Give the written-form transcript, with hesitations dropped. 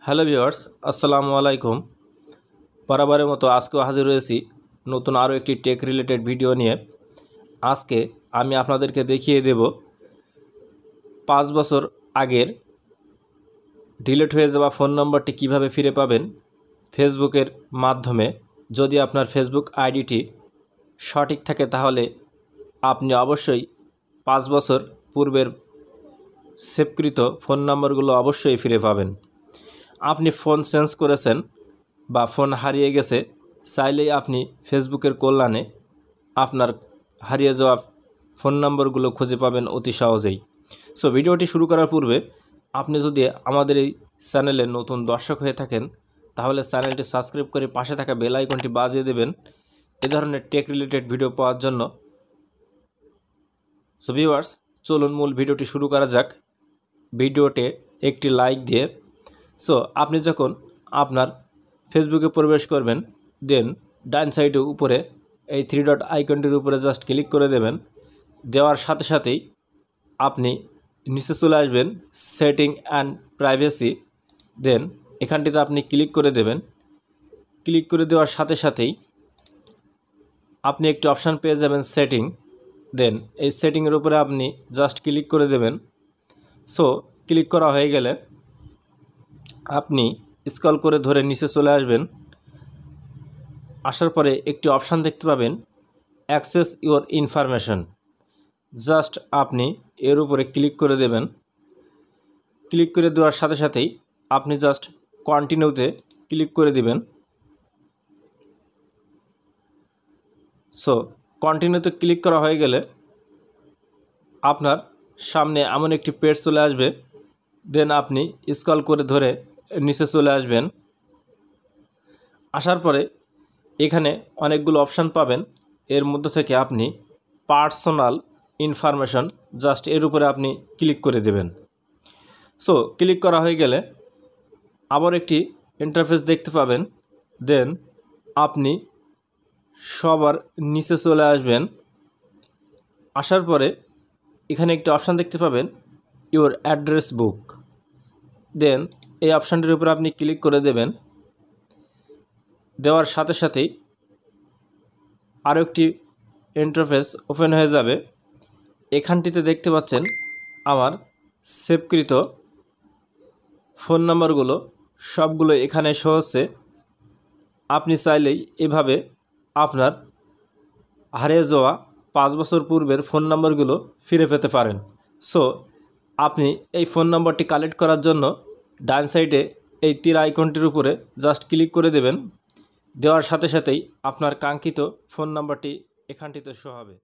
Hello viewers, আসসালামু আলাইকুম। বরাবরের মতো আজকেও হাজির হয়েছি নতুন আরও একটি টেক রিলেটেড ভিডিও নিয়ে। আজকে আমি আপনাদেরকে দেখিয়ে দেব 5 বছর আগের ডিলিট হয়ে যাওয়া ফোন নম্বরটি কিভাবে ফিরে পাবেন ফেসবুকের মাধ্যমে। যদি আপনার ফেসবুক আইডিটি সঠিক থাকে তাহলে আপনি অবশ্যই 5 বছর পূর্বের সেভকৃত ফোন নম্বরগুলো অবশ্যই ফিরে পাবেন। আপনি ফোন চেঞ্জ করেছেন বা ফোন হারিয়ে গেছে, চাইলেই আপনি ফেসবুকের কল্যাণে আপনার হারিয়ে যাওয়া ফোন নম্বরগুলো খুঁজে পাবেন অতি সহজেই। সো ভিডিওটি শুরু করার পূর্বে আপনি যদি আমাদের এই চ্যানেলের নতুন দর্শক হয়ে থাকেন তাহলে চ্যানেলটি সাবস্ক্রাইব করে পাশে থাকা বেল আইকনটি বাজিয়ে দেবেন এ ধরনের টেক রিলেটেড ভিডিও পাওয়ার জন্য। সো ভিউয়ার্স, চলুন মূল ভিডিওটি শুরু করা যাক ভিডিওতে একটি লাইক দিয়ে। সো আপনি যখন আপনার ফেসবুকে প্রবেশ করবেন, দেন ডান সাইডে উপরে এই 3 ডট আইকনটির উপরে জাস্ট ক্লিক করে দেবেন। দেওয়ার সাথে সাথেই আপনি নিচে চলে আসবেন সেটিং অ্যান্ড প্রাইভেসি, দেন এখানটিতে আপনি ক্লিক করে দেবেন। ক্লিক করে দেওয়ার সাথে সাথেই আপনি একটি অপশান পেয়ে যাবেন সেটিং, দেন এই সেটিংয়ের উপরে আপনি জাস্ট ক্লিক করে দেবেন। সো ক্লিক করা হয়ে গেলে আপনি স্ক্রল করে ধরে নিচে চলে আসবেন। আসার পরে একটি অপশান দেখতে পাবেন অ্যাক্সেস ইওর ইনফরমেশন, জাস্ট আপনি এর উপরে ক্লিক করে দেবেন। ক্লিক করে দেওয়ার সাথে সাথেই আপনি জাস্ট কন্টিনিউতে ক্লিক করে দিবেন। সো কন্টিনিউতে ক্লিক করা হয়ে গেলে আপনার সামনে এমন একটি পেজ চলে আসবে, দেন আপনি স্ক্রল করে ধরে নিচে চলে আসবেন। আসার পরে এখানে অনেকগুলো অপশান পাবেন, এর মধ্যে থেকে আপনি পার্সোনাল ইনফরমেশন জাস্ট এর উপরে আপনি ক্লিক করে দেবেন। সো ক্লিক করা হয়ে গেলে আবার একটি ইন্টারফেস দেখতে পাবেন, দেন আপনি সবার নিচে চলে আসবেন। আসার পরে এখানে একটি অপশান দেখতে পাবেন ইওর অ্যাড্রেস বুক, দেন এই অপশানটির উপরে আপনি ক্লিক করে দেবেন। দেওয়ার সাথে সাথেই আরও একটি ইন্টারফেস ওপেন হয়ে যাবে। এখানটিতে দেখতে পাচ্ছেন আমার সেভকৃত ফোন নম্বরগুলো সবগুলো এখানে শো হচ্ছে। আপনি চাইলেই এভাবে আপনার হারিয়ে যাওয়া 5 বছর পূর্বের ফোন নম্বরগুলো ফিরে পেতে পারেন। সো আপনি এই ফোন নম্বরটি কালেক্ট করার জন্য ডান সাইডে এই তীর আইকনটির উপরে জাস্ট ক্লিক করে দেবেন। দেওয়ার সাথে সাথেই আপনার কাঙ্ক্ষিত ফোন নাম্বারটি এখানটিতে শো হবে।